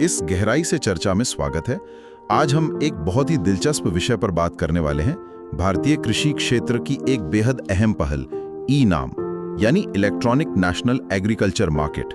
इस गहराई से चर्चा में स्वागत है। आज हम एक बहुत ही दिलचस्प विषय पर बात करने वाले हैं। भारतीय कृषि क्षेत्र की एक बेहद अहम पहल, ई-नाम यानी इलेक्ट्रॉनिक नेशनल एग्रीकल्चर मार्केट।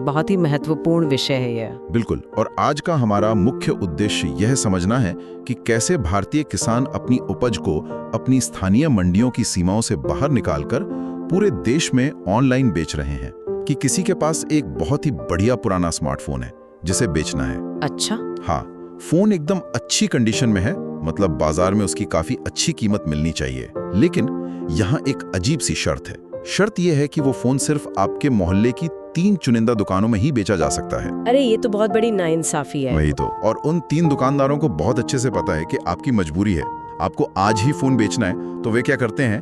बहुत ही महत्वपूर्ण विषय है यह। बिल्कुल। और आज का हमारा मुख्य उद्देश्य यह समझना है कि कैसे भारतीय किसान अपनी उपज को अपनी स्थानीय मंडियों की सीमाओं से बाहर निकालकर पूरे देश में ऑनलाइन बेच रहे हैं। कि किसी के पास एक बहुत ही बढ़िया पुराना स्मार्टफोन है जिसे बेचना है। अच्छा। हाँ, फोन एकदम अच्छी कंडीशन में है, मतलब बाजार में उसकी काफी अच्छी कीमत मिलनी चाहिए। लेकिन यहाँ एक अजीब सी शर्त है। शर्त यह है कि वो फोन सिर्फ आपके मोहल्ले की 3 चुनिंदा दुकानों में ही बेचा जा सकता है। अरे ये तो बहुत बड़ी नाइंसाफी है। वही तो। और उन 3 दुकानदारों को बहुत अच्छे से पता है कि आपकी मजबूरी है, आपको आज ही फोन बेचना है, तो वे क्या करते हैं,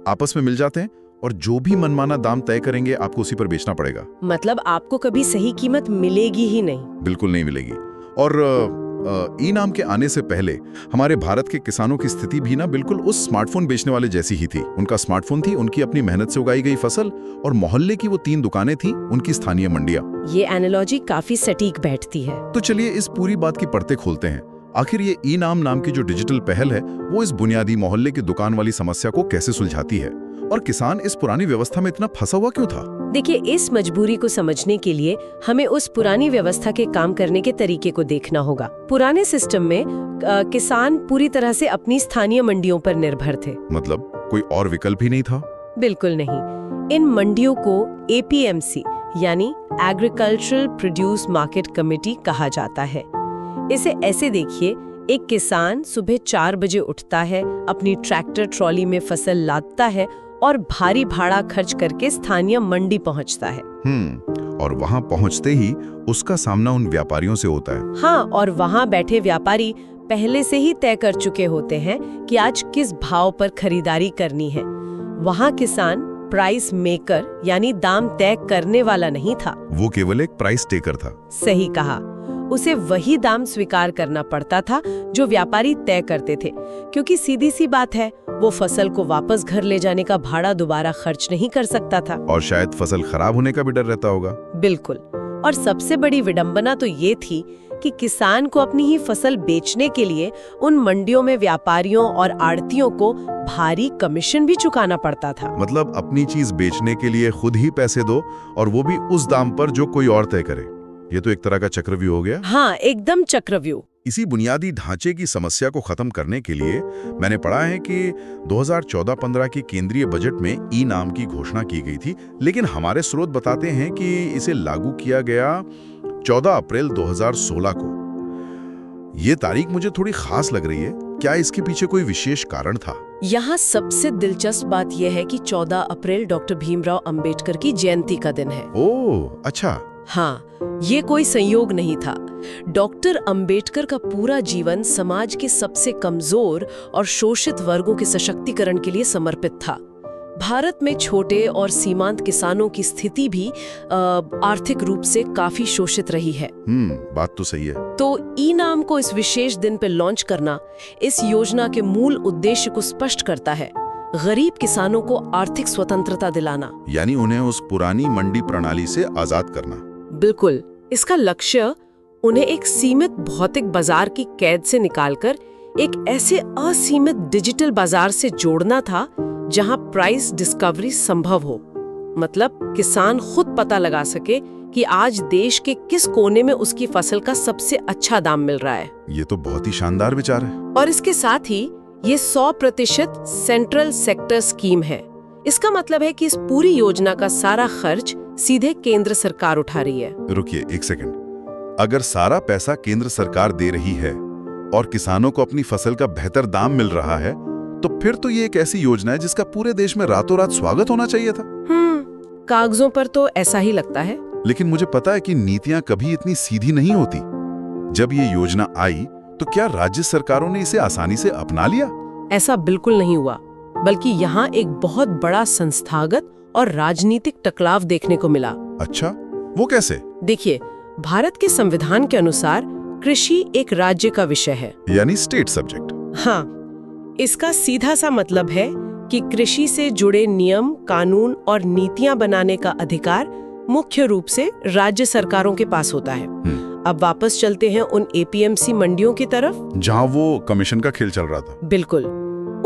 आपस में मिल जाते हैं और जो भी मनमाना दाम तय करेंगे आपको उसी पर बेचना पड़ेगा। मतलब आपको कभी सही कीमत मिलेगी ही नहीं। बिल्कुल नहीं मिलेगी। और ई-नाम के आने से पहले हमारे भारत के किसानों की स्थिति भी ना बिल्कुल उस स्मार्टफोन बेचने वाले जैसी ही थी। उनका स्मार्टफोन थी, उनकी अपनी मेहनत से उगाई गई फसल, और मोहल्ले की वो 3 दुकानें थी, उनकी स्थानीय मंडियां। ये एनालॉजी काफी सटीक बैठती है। तो चलिए इस पूरी बात की परतें खोलते हैं। आखिर ये ई-नाम नाम की जो डिजिटल पहल है वो इस बुनियादी मोहल्ले की दुकान वाली समस्या को कैसे सुलझाती है, और किसान इस पुरानी व्यवस्था में इतना फंसा हुआ क्यों था? देखिए, इस मजबूरी को समझने के लिए हमें उस पुरानी व्यवस्था के काम करने के तरीके को देखना होगा। पुराने सिस्टम में किसान पूरी तरह से अपनी स्थानीय मंडियों पर निर्भर थे। मतलब कोई और विकल्प ही नहीं था? बिल्कुल नहीं। इन मंडियों को APMC यानी एग्रीकल्चरल प्रोड्यूस मार्केट कमेटी कहा जाता है। इसे ऐसे देखिए, एक किसान सुबह 4 बजे उठता है, अपनी ट्रैक्टर ट्रॉली में फसल लादता है और भारी भाड़ा खर्च करके स्थानीय मंडी पहुंचता है। और वहां पहुंचते ही उसका सामना उन व्यापारियों से होता है। हाँ, और वहां बैठे व्यापारी पहले से ही तय कर चुके होते हैं कि आज किस भाव पर खरीदारी करनी है। वहां किसान प्राइस मेकर यानी दाम तय करने वाला नहीं था, वो केवल एक प्राइस टेकर था। सही कहा। उसे वही दाम स्वीकार करना पड़ता था जो व्यापारी तय करते थे, क्योंकि सीधी सी बात है, वो फसल को वापस घर ले जाने का भाड़ा दोबारा खर्च नहीं कर सकता था। और शायद फसल खराब होने का भी डर रहता होगा। बिल्कुल। और सबसे बड़ी विडंबना तो ये थी कि किसान को अपनी ही फसल बेचने के लिए उन मंडियों में व्यापारियों और आड़तियों को भारी कमीशन भी चुकाना पड़ता था। मतलब अपनी चीज बेचने के लिए खुद ही पैसे दो, और वो भी उस दाम पर जो कोई और तय करे। ये तो एक तरह का चक्रव्यूह हो गया। हाँ, एकदम चक्रव्यूह। इसी बुनियादी ढांचे की समस्या को खत्म करने के लिए मैंने पढ़ा है कि 2014-15 की केंद्रीय बजट में ई-नाम की घोषणा की गई थी, लेकिन हमारे स्रोत बताते हैं कि इसे लागू किया गया 14 अप्रैल 2016 को। ये तारीख मुझे थोड़ी खास लग रही है। क्या इसके पीछे कोई विशेष कारण था? यहाँ सबसे दिलचस्प बात यह है कि 14 अप्रैल डॉक्टर भीमराव अंबेडकर की जयंती का दिन है। ओह, अच्छा। हाँ, ये कोई संयोग नहीं था। डॉक्टर अंबेडकर का पूरा जीवन समाज के सबसे कमजोर और शोषित वर्गों के सशक्तिकरण के लिए समर्पित था। भारत में छोटे और सीमांत किसानों की स्थिति भी आर्थिक रूप से काफी शोषित रही है। बात तो सही है। तो ई-नाम को इस विशेष दिन पर लॉन्च करना इस योजना के मूल उद्देश्य को स्पष्ट करता है। गरीब किसानों को आर्थिक स्वतंत्रता दिलाना, यानी उन्हें उस पुरानी मंडी प्रणाली से आजाद करना। बिल्कुल। इसका लक्ष्य उन्हें एक सीमित भौतिक बाजार की कैद से निकालकर एक ऐसे असीमित डिजिटल बाजार से जोड़ना था जहां प्राइस डिस्कवरी संभव हो। मतलब किसान खुद पता लगा सके कि आज देश के किस कोने में उसकी फसल का सबसे अच्छा दाम मिल रहा है। ये तो बहुत ही शानदार विचार है। और इसके साथ ही ये 100% सेंट्रल सेक्टर स्कीम है। इसका मतलब है कि इस पूरी योजना का सारा खर्च सीधे केंद्र सरकार उठा रही है। रुकिए एक सेकंड। अगर सारा पैसा केंद्र सरकार दे रही है और किसानों को अपनी फसल का बेहतर दाम मिल रहा है, तो फिर तो ये एक ऐसी योजना है जिसका पूरे देश में रातों रात स्वागत होना चाहिए था। कागजों पर तो ऐसा ही लगता है। लेकिन मुझे पता है कि नीतियां कभी इतनी सीधी नहीं होती। जब ये योजना आई तो क्या राज्य सरकारों ने इसे आसानी से अपना लिया? ऐसा बिल्कुल नहीं हुआ, बल्कि यहाँ एक बहुत बड़ा संस्थागत और राजनीतिक टकराव देखने को मिला। अच्छा, वो कैसे? देखिए, भारत के संविधान के अनुसार कृषि एक राज्य का विषय है, यानी स्टेट सब्जेक्ट। हाँ, इसका सीधा सा मतलब है कि कृषि से जुड़े नियम, कानून और नीतियां बनाने का अधिकार मुख्य रूप से राज्य सरकारों के पास होता है। अब वापस चलते हैं उन एपीएमसी मंडियों की तरफ, जहां वो कमीशन का खेल चल रहा था। बिल्कुल।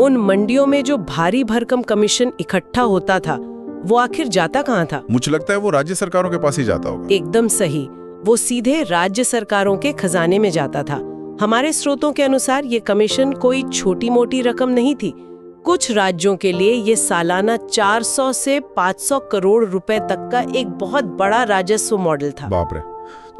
उन मंडियों में जो भारी भरकम कमीशन इकट्ठा होता था, वो आखिर जाता कहाँ था? मुझे लगता है वो राज्य सरकारों के पास ही जाता होगा। एकदम सही, वो सीधे राज्य सरकारों के खजाने में जाता था। हमारे स्रोतों के अनुसार ये कमीशन कोई छोटी मोटी रकम नहीं थी। कुछ राज्यों के लिए ये सालाना 400 से 500 करोड़ रुपए तक का एक बहुत बड़ा राजस्व मॉडल था। बाप रे,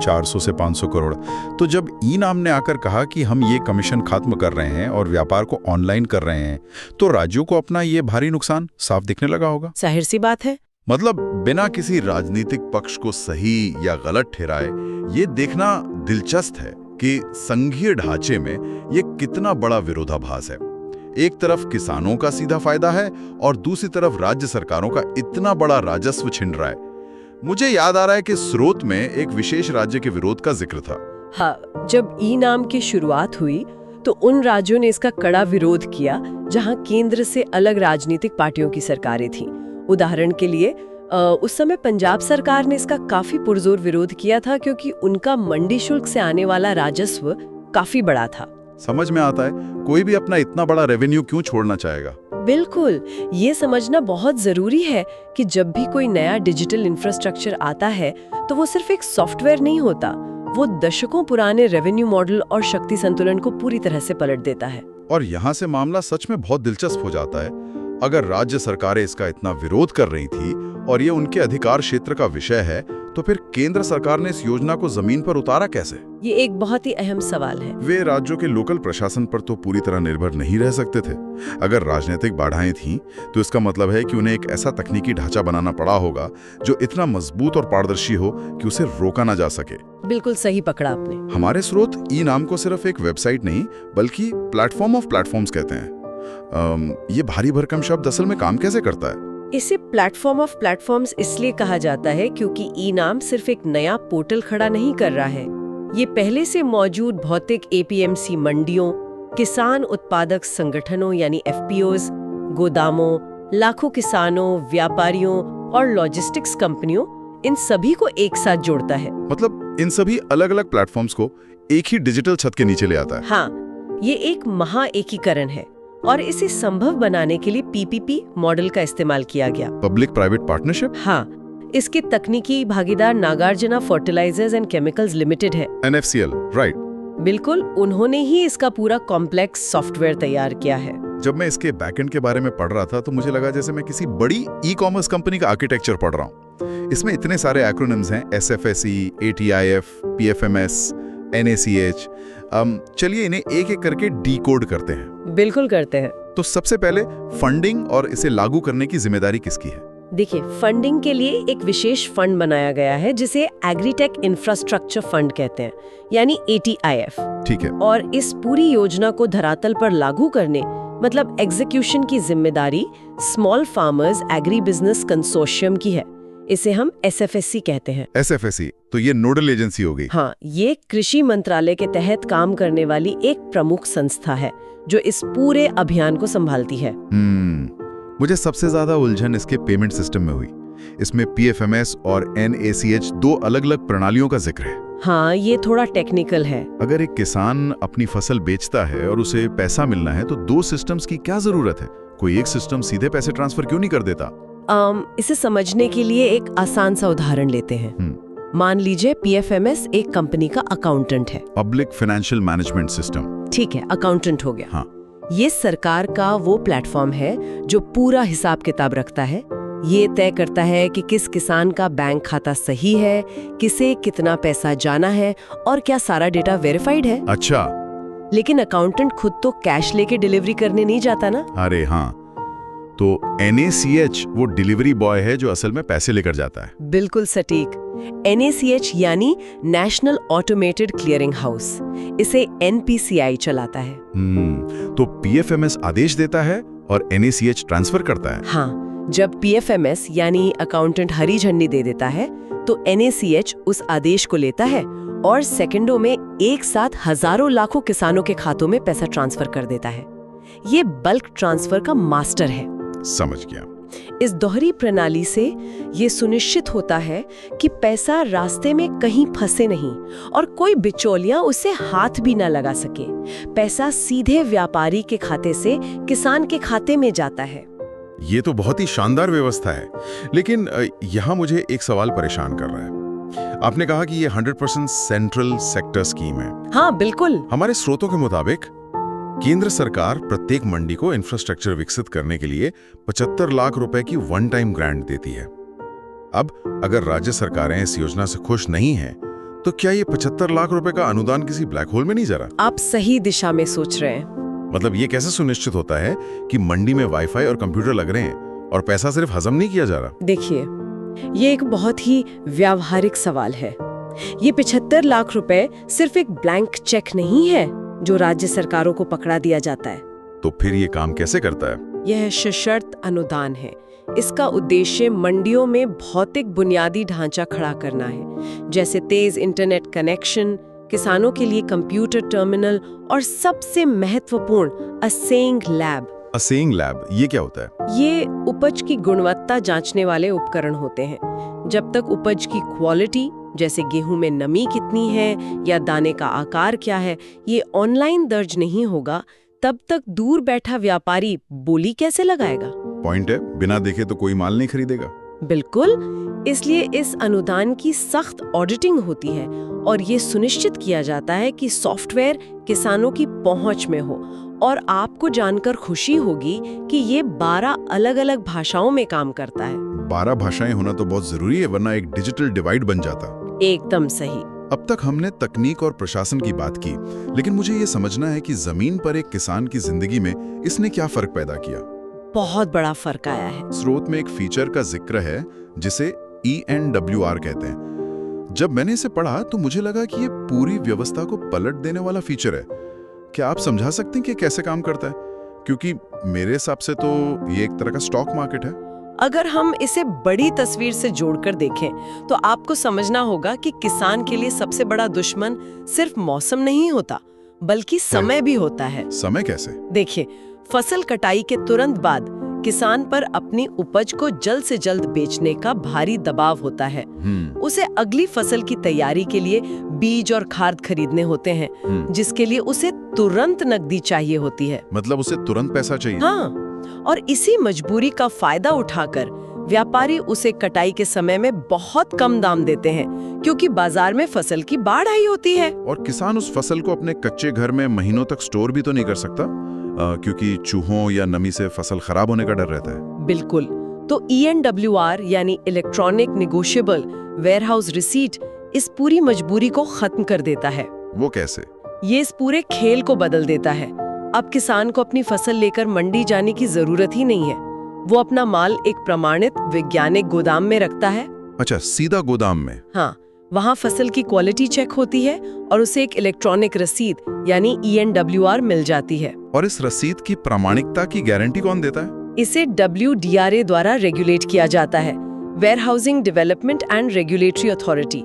400 से 500 करोड़। तो जब ई-नाम ने आकर कहा कि हम ये कमीशन खत्म कर रहे हैं और व्यापार को ऑनलाइन कर रहे हैं, तो राज्यों को अपना ये भारी नुकसान साफ दिखने लगा होगा। जाहिर सी बात है। मतलब बिना किसी राजनीतिक पक्ष को सही या गलत ठहराए, ये देखना दिलचस्प है कि संघीय ढांचे में ये कितना बड़ा विरोधाभास है। एक तरफ किसानों का सीधा फायदा है और दूसरी तरफ राज्य सरकारों का इतना बड़ा राजस्व छिन रहा है। मुझे याद आ रहा है कि स्रोत में एक विशेष राज्य के विरोध का जिक्र था। हाँ, जब ई-नाम की शुरुआत हुई तो उन राज्यों ने इसका कड़ा विरोध किया जहां केंद्र से अलग राजनीतिक पार्टियों की सरकारें थीं। उदाहरण के लिए उस समय पंजाब सरकार ने इसका काफी पुरजोर विरोध किया था, क्योंकि उनका मंडी शुल्क से आने वाला राजस्व काफी बड़ा था। समझ में आता है, कोई भी अपना इतना बड़ा रेवेन्यू क्यों छोड़ना चाहेगा। बिल्कुल, ये समझना बहुत जरूरी है कि जब भी कोई नया डिजिटल इंफ्रास्ट्रक्चर आता है तो वो सिर्फ एक सॉफ्टवेयर नहीं होता, वो दशकों पुराने रेवेन्यू मॉडल और शक्ति संतुलन को पूरी तरह से पलट देता है। और यहाँ से मामला सच में बहुत दिलचस्प हो जाता है। अगर राज्य सरकारें इसका इतना विरोध कर रही थी और ये उनके अधिकार क्षेत्र का विषय है, तो फिर केंद्र सरकार ने इस योजना को जमीन पर उतारा कैसे? ये एक बहुत ही अहम सवाल है। वे राज्यों के लोकल प्रशासन पर तो पूरी तरह निर्भर नहीं रह सकते थे। अगर राजनीतिक बाधाएं थीं, तो इसका मतलब है कि उन्हें एक ऐसा तकनीकी ढांचा बनाना पड़ा होगा जो इतना मजबूत और पारदर्शी हो कि उसे रोका ना जा सके। बिल्कुल सही पकड़ा आपने। हमारे स्रोत ई-नाम को सिर्फ एक वेबसाइट नहीं बल्कि प्लेटफॉर्म ऑफ प्लेटफॉर्म्स कहते हैं। ये भारी भरकम शब्द असल में काम कैसे करता है? इसे प्लेटफॉर्म ऑफ प्लेटफॉर्म्स इसलिए कहा जाता है क्योंकि ई-नाम सिर्फ एक नया पोर्टल खड़ा नहीं कर रहा है। ये पहले से मौजूद भौतिक एपीएमसी मंडियों, किसान उत्पादक संगठनों यानी एफपीओज, गोदामों, लाखों किसानों, व्यापारियों और लॉजिस्टिक्स कंपनियों, इन सभी को एक साथ जोड़ता है। मतलब इन सभी अलग अलग प्लेटफॉर्म्स को एक ही डिजिटल छत के नीचे ले आता है। हाँ, ये एक महा एकीकरण है और इसे संभव बनाने के लिए पीपीपी मॉडल का इस्तेमाल किया गया। Public private partnership? हाँ, इसके तकनीकी भागीदार Nagarjuna fertilizers and chemicals limited है। NFCL, right. बिल्कुल, उन्होंने ही इसका पूरा कॉम्प्लेक्स सॉफ्टवेयर तैयार किया है। जब मैं इसके बैकएंड के बारे में पढ़ रहा था तो मुझे लगा जैसे मैं किसी बड़ी ई-कॉमर्स कंपनी का आर्किटेक्चर पढ़ रहा हूँ। इसमें इतने सारे एक्रोनिम्स हैं, SFSE, ATIF, PFMS, NACH। चलिए इन्हें एक एक करके डीकोड करते हैं। बिल्कुल करते हैं। तो सबसे पहले फंडिंग और इसे लागू करने की जिम्मेदारी किसकी है? देखिए, फंडिंग के लिए एक विशेष फंड बनाया गया है जिसे एग्रीटेक इंफ्रास्ट्रक्चर फंड कहते हैं, यानी ATIF। ठीक है। और इस पूरी योजना को धरातल पर लागू करने, मतलब एग्जीक्यूशन की जिम्मेदारी small farmers agri business consortium की है। इसे हम SFSC कहते हैं। SFSC, तो ये नोडल एजेंसी हो गई। हाँ, ये कृषि मंत्रालय के तहत काम करने वाली एक प्रमुख संस्था है जो इस पूरे अभियान को संभालती है। मुझे सबसे ज्यादा उलझन इसके पेमेंट सिस्टम में हुई। इसमें PFMS और NACH दो अलग-अलग प्रणालियों का जिक्र है। हाँ, ये थोड़ा टेक्निकल है। अगर एक किसान अपनी फसल बेचता है और उसे पैसा मिलना है तो दो सिस्टम्स की क्या जरूरत है? कोई एक सिस्टम सीधे पैसे ट्रांसफर क्यों नहीं कर देता? इसे समझने के लिए एक आसान सा उदाहरण लेते हैं। मान लीजिए PFMS एक कंपनी का अकाउंटेंट है। Public financial management system. ठीक है, अकाउंटेंट हो गया। हाँ। ये सरकार का वो प्लेटफॉर्म है जो पूरा हिसाब किताब रखता है। ये तय करता है कि किस किसान का बैंक खाता सही है, किसे कितना पैसा जाना है और क्या सारा डेटा वेरीफाइड है। अच्छा। लेकिन अकाउंटेंट खुद तो कैश लेके डिलीवरी करने नहीं जाता ना। अरे हाँ, तो NACH वो डिलीवरी बॉय है जो असल में पैसे लेकर जाता है। बिल्कुल सटीक। NACH यानी नेशनल ऑटोमेटेड क्लियरिंग हाउस, इसे NPCI चलाता है। तो PFMS आदेश देता है और NACH ट्रांसफर करता है। हाँ, जब PFMS यानी अकाउंटेंट हरी झंडी दे देता है तो NACH उस आदेश को लेता है और सेकंडों में एक साथ हजारों लाखों किसानों के खातों में पैसा ट्रांसफर कर देता है। ये बल्क ट्रांसफर का मास्टर है। समझ गया। इस दोहरी प्रणाली से ये सुनिश्चित होता है कि पैसा रास्ते में कहीं फंसे नहीं और कोई बिचौलिया उसे हाथ भी ना लगा सके। पैसा सीधे व्यापारी के खाते से किसान के खाते में जाता है। ये तो बहुत ही शानदार व्यवस्था है, लेकिन यहाँ मुझे एक सवाल परेशान कर रहा है। आपने कहा कि ये 100% सेंट्रल सेक्टर स्कीम है। हाँ बिल्कुल। हमारे स्रोतों के मुताबिक केंद्र सरकार प्रत्येक मंडी को इंफ्रास्ट्रक्चर विकसित करने के लिए 75 लाख रुपए की वन टाइम ग्रांट देती है। अब अगर राज्य सरकारें इस योजना से खुश नहीं हैं, तो क्या ये 75 लाख रुपए का अनुदान किसी ब्लैक होल में नहीं जा रहा? आप सही दिशा में सोच रहे हैं। मतलब ये कैसे सुनिश्चित होता है कि मंडी में वाईफाई और कंप्यूटर लग रहे हैं और पैसा सिर्फ हजम नहीं किया जा रहा? देखिए, ये एक बहुत ही व्यावहारिक सवाल है। ये 75 लाख रुपए सिर्फ एक ब्लैंक चेक नहीं है जो राज्य सरकारों को पकड़ा दिया जाता है। तो फिर ये काम कैसे करता है? यह सशर्त अनुदान है। इसका उद्देश्य मंडियों में भौतिक बुनियादी ढांचा खड़ा करना है, जैसे तेज इंटरनेट कनेक्शन, किसानों के लिए कंप्यूटर टर्मिनल और सबसे महत्वपूर्ण असेइंग लैब। असेइंग लैब, ये क्या होता है? ये उपज की गुणवत्ता जांचने वाले उपकरण होते हैं। जब तक उपज की क्वालिटी, जैसे गेहूं में नमी कितनी है या दाने का आकार क्या है, ये ऑनलाइन दर्ज नहीं होगा, तब तक दूर बैठा व्यापारी बोली कैसे लगाएगा? पॉइंट है, बिना देखे तो कोई माल नहीं खरीदेगा। बिल्कुल। इसलिए इस अनुदान की सख्त ऑडिटिंग होती है और ये सुनिश्चित किया जाता है कि सॉफ्टवेयर किसानों की पहुंच में हो। और आपको जानकर खुशी होगी कि ये 12 अलग-अलग भाषाओं में काम करता है। 12 भाषाएं होना तो बहुत जरूरी है, वरना एक डिजिटल डिवाइड बन जाता। एकदम सही। अब तक हमने तकनीक और प्रशासन की बात की, लेकिन मुझे ये समझना है कि जमीन पर एक किसान की जिंदगी में इसने क्या फर्क पैदा किया? बहुत बड़ा फर्क आया है। स्रोत में एक फीचर का जिक्र है जिसे ENWR कहते हैं। जब मैंने इसे पढ़ा तो मुझे लगा कि ये पूरी व्यवस्था को पलट देने वाला फीचर है। क्या आप समझा सकते हैं कि कैसे काम करता है? क्योंकि मेरे हिसाब से तो ये एक तरह का स्टॉक मार्केट है। अगर हम इसे बड़ी तस्वीर से जोड़कर देखें तो आपको समझना होगा कि किसान के लिए सबसे बड़ा दुश्मन सिर्फ मौसम नहीं होता, बल्कि समय भी होता है। समय कैसे? देखिए, फसल कटाई के तुरंत बाद किसान पर अपनी उपज को जल्द से जल्द बेचने का भारी दबाव होता है। उसे अगली फसल की तैयारी के लिए बीज और खाद खरीदने होते हैं, जिसके लिए उसे तुरंत नकदी चाहिए होती है। मतलब उसे तुरंत पैसा चाहिए? हाँ, और इसी मजबूरी का फायदा उठाकर व्यापारी उसे कटाई के समय में बहुत कम दाम देते हैं, क्योंकि बाजार में फसल की बाढ़ आई होती है। और किसान उस फसल को अपने कच्चे घर में महीनों तक स्टोर भी तो नहीं कर सकता, क्योंकि चूहों या नमी से फसल खराब होने का डर रहता है। बिल्कुल। तो ENWR यानी इलेक्ट्रॉनिक नेगोशिएबल वेयरहाउस रिसीट इस पूरी मजबूरी को खत्म कर देता है। वो कैसे? ये इस पूरे खेल को बदल देता है। अब किसान को अपनी फसल लेकर मंडी जाने की जरूरत ही नहीं है। वो अपना माल एक प्रमाणित वैज्ञानिक गोदाम में रखता है। अच्छा, सीधा गोदाम में? हाँ, वहाँ फसल की क्वालिटी चेक होती है और उसे एक इलेक्ट्रॉनिक रसीद यानी ENWR मिल जाती है। और इस रसीद की प्रामाणिकता की गारंटी कौन देता है? इसे WDRA द्वारा रेगुलेट किया जाता है, warehousing development and regulatory authority.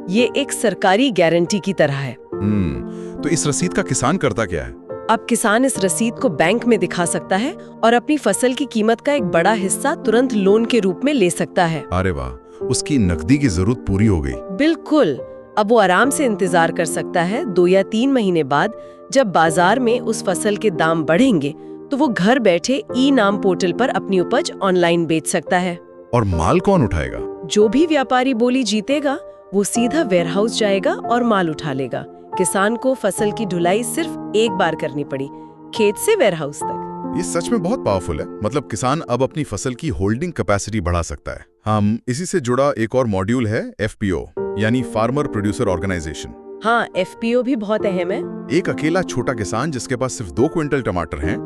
ये एक सरकारी गारंटी की तरह है। तो इस रसीद का किसान करता क्या है? अब किसान इस रसीद को बैंक में दिखा सकता है और अपनी फसल की कीमत का एक बड़ा हिस्सा तुरंत लोन के रूप में ले सकता है। अरे वाह, उसकी नकदी की जरूरत पूरी हो गई। बिल्कुल। अब वो आराम से इंतजार कर सकता है 2 या 3 महीने बाद, जब बाजार में उस फसल के दाम बढ़ेंगे तो वो घर बैठे ई-नाम पोर्टल पर अपनी उपज ऑनलाइन बेच सकता है। और माल कौन उठाएगा? जो भी व्यापारी बोली जीतेगा वो सीधा वेयरहाउस जाएगा और माल उठा लेगा। किसान को फसल की ढुलाई सिर्फ एक बार करनी पड़ी, खेत से वेयरहाउस तक। ये सच में बहुत पावरफुल है। मतलब किसान अब अपनी फसल की होल्डिंग कैपेसिटी बढ़ा सकता है। हम इसी से जुड़ा एक और मॉड्यूल है FPO यानी फार्मर प्रोड्यूसर ऑर्गेनाइजेशन। हाँ, FPO भी बहुत अहम है। एक अकेला छोटा किसान जिसके पास सिर्फ 2 क्विंटल टमाटर हैं,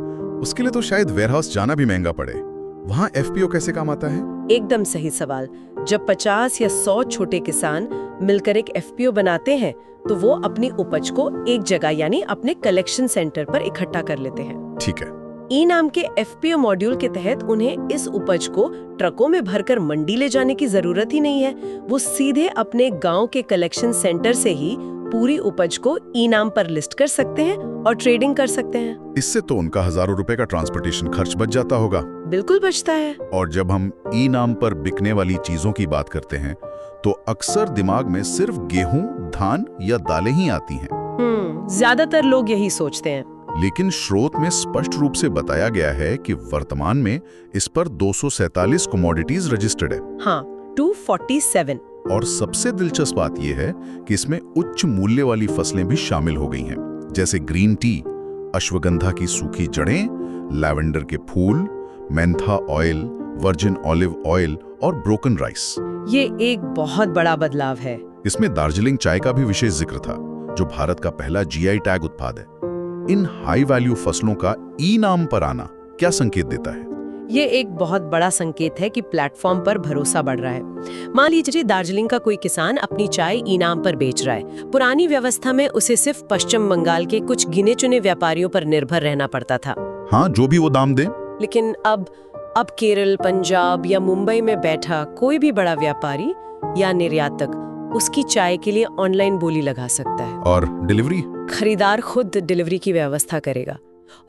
उसके लिए तो शायद वेयरहाउस जाना भी महंगा पड़े। वहाँ FPO कैसे काम आता है? एकदम सही सवाल। जब 50 या 100 छोटे किसान मिलकर एक FPO बनाते हैं तो वो अपनी उपज को एक जगह यानी अपने कलेक्शन सेंटर पर इकट्ठा कर लेते हैं। ठीक है। ई-नाम के FPO मॉड्यूल के तहत उन्हें इस उपज को ट्रकों में भरकर मंडी ले जाने की जरूरत ही नहीं है। वो सीधे अपने गांव के कलेक्शन सेंटर से ही पूरी उपज को ई नाम पर लिस्ट कर सकते हैं और ट्रेडिंग कर सकते हैं। इससे तो उनका हजारों रुपए का ट्रांसपोर्टेशन खर्च बच जाता होगा। बिल्कुल बचता है। और जब हम ई नाम पर बिकने वाली चीजों की बात करते हैं तो अक्सर दिमाग में सिर्फ गेहूं, धान या दालें ही आती हैं। ज्यादातर लोग यही सोचते हैं। लेकिन स्रोत में स्पष्ट रूप से बताया गया है कि वर्तमान में इस पर 247 कमोडिटीज रजिस्टर्ड है। हाँ, 247। और सबसे दिलचस्प बात यह है कि इसमें उच्च मूल्य वाली फसलें भी शामिल हो गई हैं, जैसे ग्रीन टी, अश्वगंधा की सूखी जड़ें, लैवेंडर के फूल, mentha oil, virgin olive oil और ब्रोकन राइस। ये एक बहुत बड़ा बदलाव है। इसमें दार्जिलिंग चाय का भी विशेष जिक्र था, जो भारत का पहला जीआई टैग उत्पाद है। इन हाई वैल्यू फसलों का ई नाम पर आना क्या संकेत देता है? ये एक बहुत बड़ा संकेत है कि प्लेटफॉर्म पर भरोसा बढ़ रहा है। मान लीजिए दार्जिलिंग का कोई किसान अपनी चाय ई नाम पर बेच रहा है। पुरानी व्यवस्था में उसे सिर्फ पश्चिम बंगाल के कुछ गिने चुने व्यापारियों पर निर्भर रहना पड़ता था। हाँ, जो भी वो दाम दे। लेकिन अब केरल, पंजाब या मुंबई में बैठा कोई भी बड़ा व्यापारी या निर्यातक उसकी चाय के लिए ऑनलाइन बोली लगा सकता है। और डिलीवरी? खरीदार खुद डिलीवरी की व्यवस्था करेगा।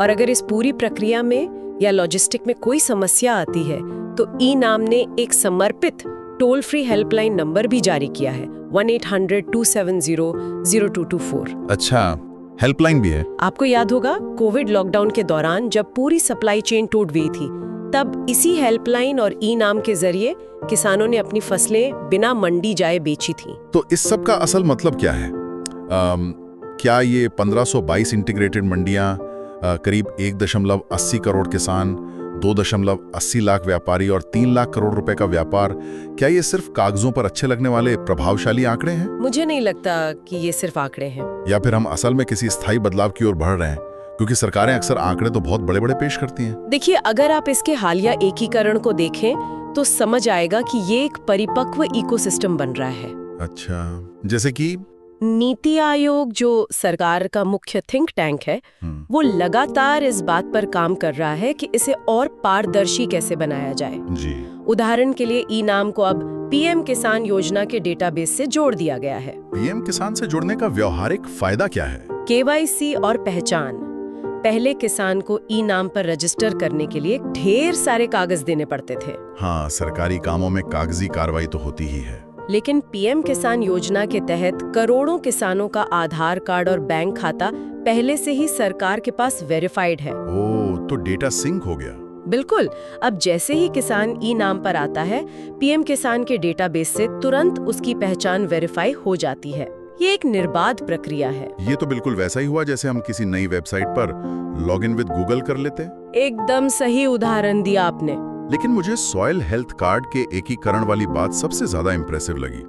और अगर इस पूरी प्रक्रिया में या लॉजिस्टिक में कोई समस्या आती है तो ई नाम ने एक समर्पित टोल फ्री हेल्पलाइन नंबर भी जारी किया है, 1-800-270-0224। अच्छा, हेल्पलाइन भी है। आपको याद होगा कोविड लॉकडाउन के दौरान जब पूरी सप्लाई चेन टूट गई थी, तब इसी हेल्पलाइन और ई नाम के जरिए किसानों ने अपनी फसलें बिना मंडी जाए बेची थी। तो इस सब का असल मतलब क्या है? क्या ये 1522 इंटीग्रेटेड मंडियां, करीब 1.80 करोड़ किसान, 2.80 लाख व्यापारी और 3 लाख करोड़ रुपए का व्यापार, क्या ये सिर्फ कागजों पर अच्छे लगने वाले प्रभावशाली आंकड़े हैं? मुझे नहीं लगता कि ये सिर्फ आंकड़े हैं। या फिर हम असल में किसी स्थायी बदलाव की ओर बढ़ रहे हैं, क्योंकि सरकारें अक्सर आंकड़े तो बहुत बड़े बड़े पेश करती हैं। देखिए, अगर आप इसके हालिया एकीकरण को देखें तो समझ आएगा कि ये एक परिपक्व इकोसिस्टम बन रहा है। अच्छा, जैसे कि नीति आयोग, जो सरकार का मुख्य थिंक टैंक है, वो लगातार इस बात पर काम कर रहा है कि इसे और पारदर्शी कैसे बनाया जाए। जी। उदाहरण के लिए ई नाम को अब पीएम किसान योजना के डेटाबेस से जोड़ दिया गया है। पीएम किसान से जुड़ने का व्यावहारिक फायदा क्या है? केवाईसी और पहचान। पहले किसान को ई नाम पर रजिस्टर करने के लिए ढेर सारे कागज देने पड़ते थे। हाँ, सरकारी कामों में कागजी कार्रवाई तो होती ही है। लेकिन पीएम किसान योजना के तहत करोड़ों किसानों का आधार कार्ड और बैंक खाता पहले से ही सरकार के पास वेरीफाइड है। ओह, तो डेटा सिंक हो गया। बिल्कुल। अब जैसे ही किसान ई नाम पर आता है, पीएम किसान के डेटाबेस से तुरंत उसकी पहचान वेरीफाई हो जाती है। ये एक निर्बाध प्रक्रिया है। ये तो बिल्कुल वैसा ही हुआ जैसे हम किसी नई वेबसाइट पर लॉग इन विद गूगल कर लेते। एकदम सही उदाहरण दिया आपने। लेकिन मुझे सॉइल हेल्थ कार्ड के एकीकरण वाली बात सबसे ज्यादा इंप्रेसिव लगी।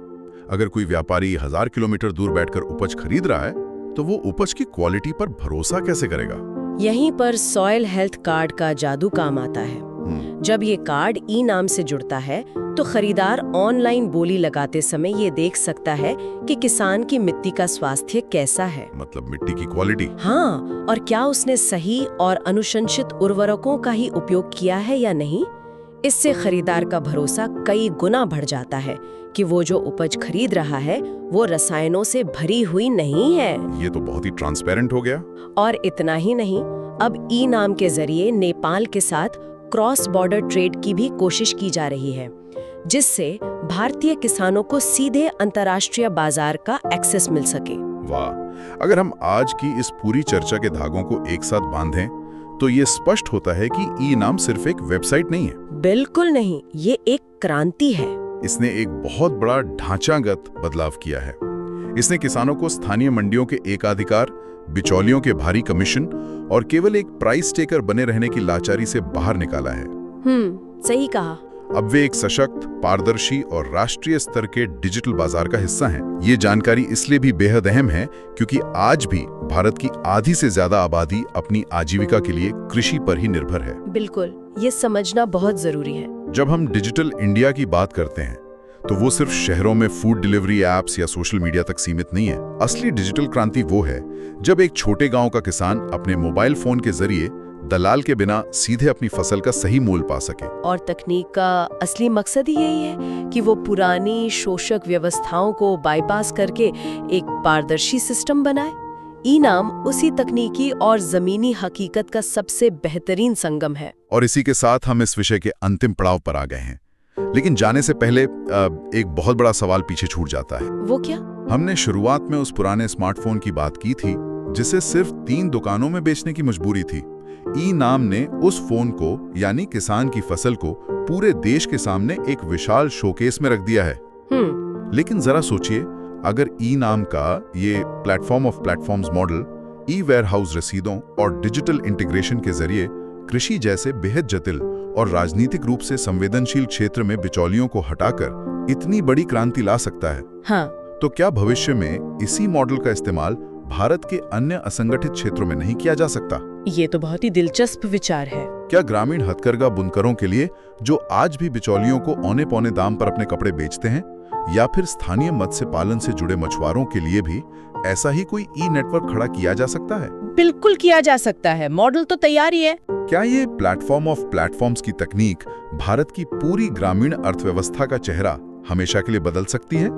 अगर कोई व्यापारी 1000 किलोमीटर दूर बैठकर उपज खरीद रहा है, तो वो उपज की क्वालिटी पर भरोसा कैसे करेगा? यहीं पर सॉइल हेल्थ कार्ड का जादू काम आता है। जब ये कार्ड ई नाम से जुड़ता है तो खरीदार ऑनलाइन बोली लगाते समय ये देख सकता है कि किसान की मिट्टी का स्वास्थ्य कैसा है। मतलब मिट्टी की क्वालिटी? हाँ, और क्या उसने सही और अनुशंसित उर्वरकों का ही उपयोग किया है या नहीं। इससे खरीदार का भरोसा कई गुना बढ़ जाता है कि वो जो उपज खरीद रहा है वो रसायनों से भरी हुई नहीं है। ये तो बहुत ही ट्रांसपेरेंट हो गया। और इतना ही नहीं, अब ई नाम के जरिए नेपाल के साथ क्रॉस बॉर्डर ट्रेड की भी कोशिश की जा रही है, जिससे भारतीय किसानों को सीधे अंतर्राष्ट्रीय बाजार का एक्सेस मिल सके। वाह! अगर हम आज की इस पूरी चर्चा के धागों को एक साथ बांधें तो ये स्पष्ट होता है कि ई नाम सिर्फ एक वेबसाइट नहीं है। बिल्कुल नहीं, ये एक क्रांति है। इसने एक बहुत बड़ा ढांचागत बदलाव किया है। इसने किसानों को स्थानीय मंडियों के एकाधिकार, बिचौलियों के भारी कमीशन और केवल एक प्राइस टेकर बने रहने की लाचारी से बाहर निकाला है। सही कहा। अब वे एक सशक्त, पारदर्शी और राष्ट्रीय स्तर के डिजिटल बाजार का हिस्सा हैं। ये जानकारी इसलिए भी बेहद अहम है क्योंकि आज भी भारत की आधी से ज्यादा आबादी अपनी आजीविका के लिए कृषि पर ही निर्भर है। बिल्कुल, ये समझना बहुत जरूरी है। जब हम डिजिटल इंडिया की बात करते हैं तो वो सिर्फ शहरों में फूड डिलीवरी एप्स या सोशल मीडिया तक सीमित नहीं है। असली डिजिटल क्रांति वो है जब एक छोटे गांव का किसान अपने मोबाइल फोन के जरिए दलाल के बिना सीधे अपनी फसल का सही मूल्य पा सके। और तकनीक का असली मकसद ही यही है कि वो पुरानी शोषक व्यवस्थाओं को बाईपास करके एक पारदर्शी सिस्टम बनाए। ई-नाम उसी तकनीकी और जमीनी हकीकत का सबसे बेहतरीन संगम है। और इसी के साथ हम इस विषय के अंतिम पड़ाव पर आ गए हैं, लेकिन जाने से पहले एक बहुत बड़ा सवाल पीछे छूट जाता है। वो क्या? हमने शुरुआत में उस पुराने स्मार्टफोन की बात की थी जिसे सिर्फ 3 दुकानों में बेचने की मजबूरी थी। ई-नाम ने उस फोन को, यानी किसान की फसल को, पूरे देश के सामने एक विशाल शोकेस में रख दिया है। लेकिन जरा सोचिए, अगर ई-नाम का ये प्लेटफॉर्म ऑफ प्लेटफॉर्म्स मॉडल ई-वेयरहाउस रसीदों और डिजिटल इंटीग्रेशन के जरिए कृषि जैसे बेहद जटिल और राजनीतिक रूप से संवेदनशील क्षेत्र में बिचौलियों को हटाकर इतनी बड़ी क्रांति ला सकता है, हाँ, तो क्या भविष्य में इसी मॉडल का इस्तेमाल भारत के अन्य असंगठित क्षेत्रों में नहीं किया जा सकता? ये तो बहुत ही दिलचस्प विचार है। क्या ग्रामीण हथकरघा बुनकरों के लिए, जो आज भी बिचौलियों को औने पौने दाम पर अपने कपड़े बेचते हैं, या फिर स्थानीय मत्स्य पालन से जुड़े मछुआरों के लिए भी ऐसा ही कोई ई नेटवर्क खड़ा किया जा सकता है? बिल्कुल किया जा सकता है, मॉडल तो तैयार ही है। क्या ये प्लेटफॉर्म ऑफ प्लेटफॉर्म्स की तकनीक भारत की पूरी ग्रामीण अर्थव्यवस्था का चेहरा हमेशा के लिए बदल सकती है?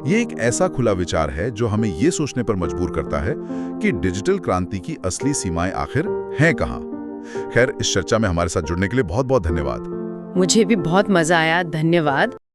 ये एक ऐसा खुला विचार है जो हमें ये सोचने पर मजबूर करता है कि डिजिटल क्रांति की असली सीमाएं आखिर हैं कहां? खैर, इस चर्चा में हमारे साथ जुड़ने के लिए बहुत बहुत धन्यवाद। मुझे भी बहुत मजा आया, धन्यवाद।